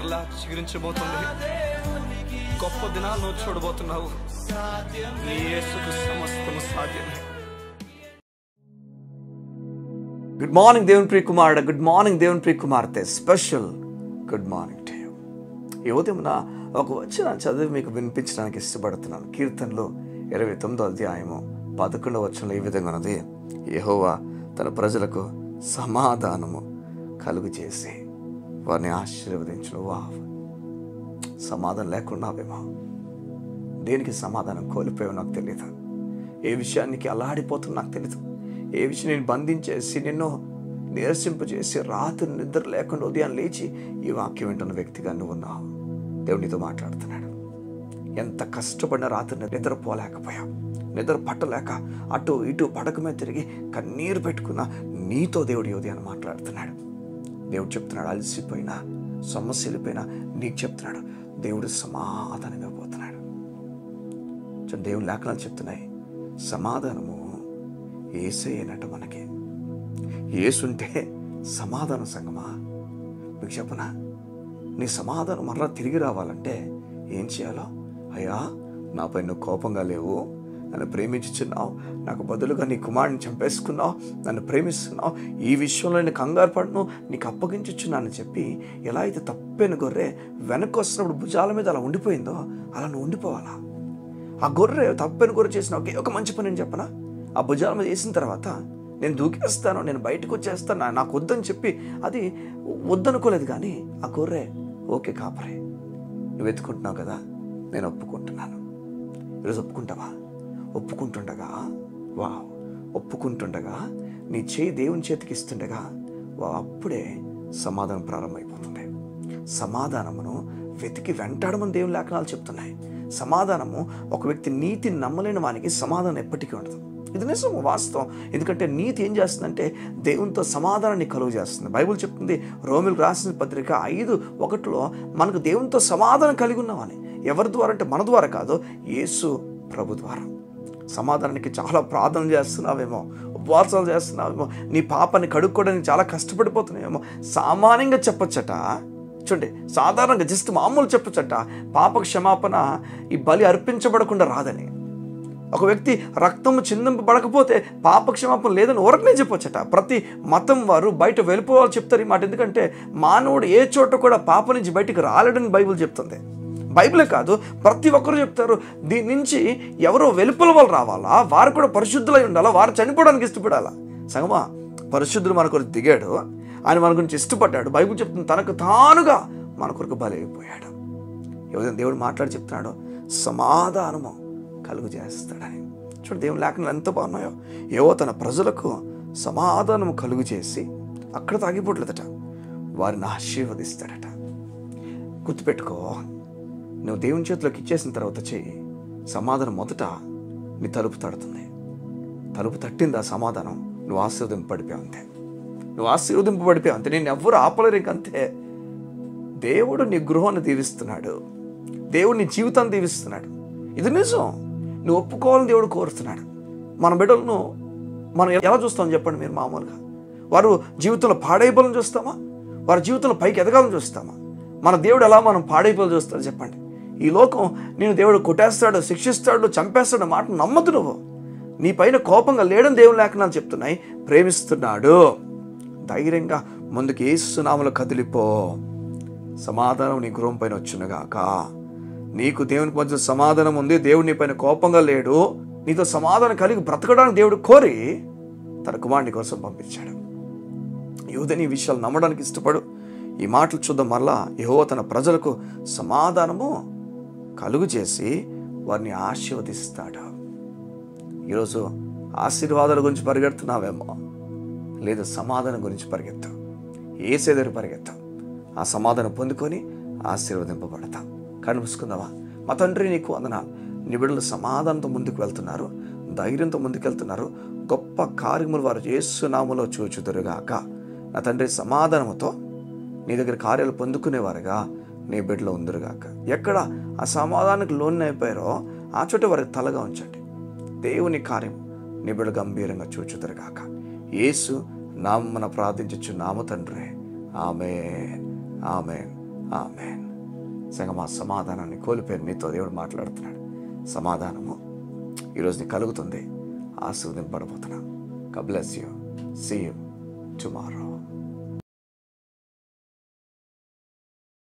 మరలా చిగురించబోతుంది. గొప్ప దినాలు నువ్వు చూడబోతున్నావు. నీ యేసుకు సమస్తము సాధ్యమే. గుడ్ మార్నింగ్ దేవుని ప్రియ కుమారుడు, గుడ్ మార్నింగ్ దేవుని ప్రియ కుమార్తె. Special good morning to you. ఈ ఉదయం ఒక వచనం చదివి మీకు వినిపించడానికి ఇష్టపడుతున్నాను. కీర్తనలో 29వ అధ్యాయము 11వ వచనంలో ఈ విధంగా ఉన్నది, యెహోవా తన ప్రజలకు సమాధానము కలుగు చేసి వారిని ఆశీర్వదించును. సమాధానం లేకున్నావేమో, దేనికి సమాధానం కోల్పోయావో నాకు తెలియదు. ఏ విషయానికి అల్లాడిపోతున్నా నాకు తెలియదు. ఏ విషయం నేను బంధించేసి నిన్ను నీరసింపజేసి రాత్రి నిద్ర లేకుండా ఉదయం లేచి ఈ వాక్యం వింటున్న వ్యక్తిగా నువ్వు ఉన్నావు. దేవునితో మాట్లాడుతున్నాడు. ఎంత కష్టపడిన రాత్రి నిద్రపోలేకపోయావు, నిద్ర పట్టలేక అటు ఇటు పడక మీద తిరిగి కన్నీరు పెట్టుకున్న నీతో దేవుడి ఉదయాన్ని మాట్లాడుతున్నాడు. దేవుడు చెప్తున్నాడు, అలసిపోయినా సమస్యలపైనా నీకు చెప్తున్నాడు. దేవుడు సమాధానం ఇవ్వబోతున్నాడు. దేవుని లేఖనాలు చెప్తున్నాయి, సమాధానము యేసయ్యేనట. మనకి యేసుంటే సమాధానం. సంగమా, మీకు చెప్పనా, నీ సమాధానం మరలా తిరిగి రావాలంటే ఏం చేయాలో? అయ్యా, నాపై నువ్వు కోపంగా లేవు, నన్ను ప్రేమించుచున్నావు, నాకు బదులుగా నీ కుమారుడిని చంపేసుకున్నావు, నన్ను ప్రేమిస్తున్నావు, ఈ విషయంలో నేను కంగారు పడను, నీకు అప్పగించుచున్నానని చెప్పి, ఎలా అయితే తప్పైన గొర్రె వెనక్కి వస్తున్నప్పుడు భుజాల మీద అలా ఉండిపోయిందో అలా నువ్వు ఉండిపోవాలా. ఆ గొర్రె తప్పైన గొర్రె చేసిన ఒకే ఒక మంచి పని నేను చెప్పనా, ఆ భుజాల మీద వేసిన తర్వాత నేను దూకేస్తాను, నేను బయటకు వచ్చేస్తాను, నాకు వద్దని చెప్పి అది వద్దనుకోలేదు. కానీ ఆ గొర్రె ఓకే కాపరే, నువ్వు వెతుకుంటున్నావు కదా, నేను ఒప్పుకుంటున్నాను. ఈరోజు ఒప్పుకుంటావా? ఒప్పుకుంటుండగా నీ చేయి దేవుని చేతికి ఇస్తుండగా అప్పుడే సమాధానం ప్రారంభమైపోతుంది. సమాధానమును వెతికి వెంటాడమని దేవుని లేఖనాలు చెప్తున్నాయి. సమాధానము, ఒక వ్యక్తి నీతిని నమ్మలేని వానికి సమాధానం ఎప్పటికీ ఉండదు. ఇది నిజం, వాస్తవం. ఎందుకంటే నీతి ఏం చేస్తుందంటే దేవునితో సమాధానాన్ని కలుగు చేస్తుంది. బైబిల్ చెప్తుంది, రోమిలకు రాసిన పత్రిక 5:1 మనకు దేవునితో సమాధానం కలిగి ఉన్నామని. ఎవరి ద్వారా అంటే మన ద్వారా కాదు, యేసు ప్రభు ద్వారా. సమాధానానికి చాలా ప్రార్థన చేస్తున్నావేమో, ఉపవాసాలు చేస్తున్నావేమో, నీ పాపాన్ని కడుక్కోవడానికి చాలా కష్టపడిపోతున్నావేమో. సామాన్యంగా చెప్పొచ్చట, చూడండి, సాధారణంగా జస్ట్ మామూలు చెప్పొచ్చట, పాప క్షమాపణ ఈ బలి అర్పించబడకుండా రాదని. ఒక వ్యక్తి రక్తము చిందింపబడకపోతే పాప క్షమాపణ లేదని ఊరకనే చెప్పొచ్చట. ప్రతి మతం వారు బయట వెళ్ళిపోవాలి చెప్తారు ఈ మాట. ఎందుకంటే మానవుడు ఏ చోట కూడా పాప నుంచి బయటికి రాలేడని బైబిల్ చెప్తుంది. బైబిలే కాదు, ప్రతి ఒక్కరు చెప్తారు. దీని నుంచి ఎవరో వెలుపల వాళ్ళు రావాలా, వారు కూడా పరిశుద్ధులై ఉండాలా, వారు చనిపోవడానికి ఇష్టపడాలా. సంగమా, పరిశుద్ధుడు మన కొరకు దిగాడు, ఆయన మన గురించి ఇష్టపడ్డాడు. బైబిల్ చెప్తుంది, తనకు తానుగా మన కొరకు బలైపోయాడు. ఎవరైనా దేవుడు మాట్లాడి చెప్తున్నాడు, సమాధానము కలుగు చేస్తాడని. చూడండి, దేవుని లేఖనాలు ఎంత బాగున్నాయో. ఏవో తన ప్రజలకు సమాధానము కలుగు చేసి అక్కడ తాగిపోట్లేదట, వారిని ఆశీర్వదిస్తాడట. గుర్తుపెట్టుకో, నువ్వు దేవుని చేతిలోకి ఇచ్చేసిన తర్వాత చెయ్యి, సమాధానం మొదట నీ తలుపు తడుతుంది. తలుపు తట్టింది ఆ సమాధానం, నువ్వు ఆశీర్వదింపబడిపోయావు అంతే. నేను ఎవ్వరు ఆపలేరు ఇంకంతే. దేవుడు నీ గృహాన్ని దీవిస్తున్నాడు, దేవుడు నీ జీవితాన్ని దీవిస్తున్నాడు. ఇది నిజం. నువ్వు ఒప్పుకోవాలని దేవుడు కోరుతున్నాడు. మన బిడ్డలను మనం ఎలా చూస్తామని చెప్పండి మీరు? మామూలుగా వారు జీవితంలో పాడైపోవాలని చూస్తామా? వారి జీవితంలో పైకి ఎదగాలని చూస్తామా? మన దేవుడు ఎలా మనం పాడైపోవాలని చూస్తాడు చెప్పండి? ఈ లోకం నేను దేవుడు కొట్టేస్తాడు, శిక్షిస్తాడు, చంపేస్తాడు మాట నమ్మద్దు. నువ్వు నీ పైన కోపంగా లేడని దేవుని లేఖనాలు చెప్తున్నాయి. ప్రేమిస్తున్నాడు. ధైర్యంగా ముందుకు యేసు నామములో కదిలిపో. సమాధానం నీ గృహం పైన వచ్చునుగాక. నీకు దేవునికి మధ్య సమాధానం ఉంది. దేవుడు నీ పైన కోపంగా లేడు. నీతో సమాధానం కలిగి బ్రతకడానికి దేవుడు కోరి తన కుమారుని కోసం పంపించాడు. యూదని ఈ విషయాలు నమ్మడానికి ఇష్టపడు. ఈ మాటలు చూద్దాం మరలా. యెహోవా తన ప్రజలకు సమాధానము కలుగు చేసి వారిని ఆశీర్వదిస్తాడు. ఈరోజు ఆశీర్వాదాల గురించి పరిగెడుతున్నావేమో, లేదా సమాధానం గురించి పరిగెత్తావు. యేసే దగ్గర పరిగెత్తావు. ఆ సమాధానం పొందుకొని ఆశీర్వదింపబడతావు. కళ్ళు మూసుకుందామా? మా తండ్రి, నీకు వందనాలు. నీ బిడ్డలు సమాధానంతో ముందుకు వెళ్తున్నారు, ధైర్యంతో ముందుకు వెళ్తున్నారు. గొప్ప కార్యములు వారు యేసు నామములో చూచుదురుగాక. నా తండ్రి, సమాధానముతో నీ దగ్గర కార్యాలు పొందుకునేవారుగా నీ బిడ్డలో ఉందరుగాక. ఎక్కడ ఆ సమాధానానికి లోనైపోయారో ఆ చోట వారికి తలగా ఉంచండి. దేవుని కార్యం నీ బిడ్డలు గంభీరంగా చూచుదురుగాక. యేసు నామమున ప్రార్థించుచు నామ తండ్రి. ఆమేన్, ఆమేన్, ఆమేన్. సంగమా, సమాధానాన్ని కోల్పోయారు. మీతో దేవుడు మాట్లాడుతున్నాడు. సమాధానము ఈరోజు నీకు కలుగుతుంది. ఆశీర్వదింపబడబోతున్నా. God bless you. See you tomorrow.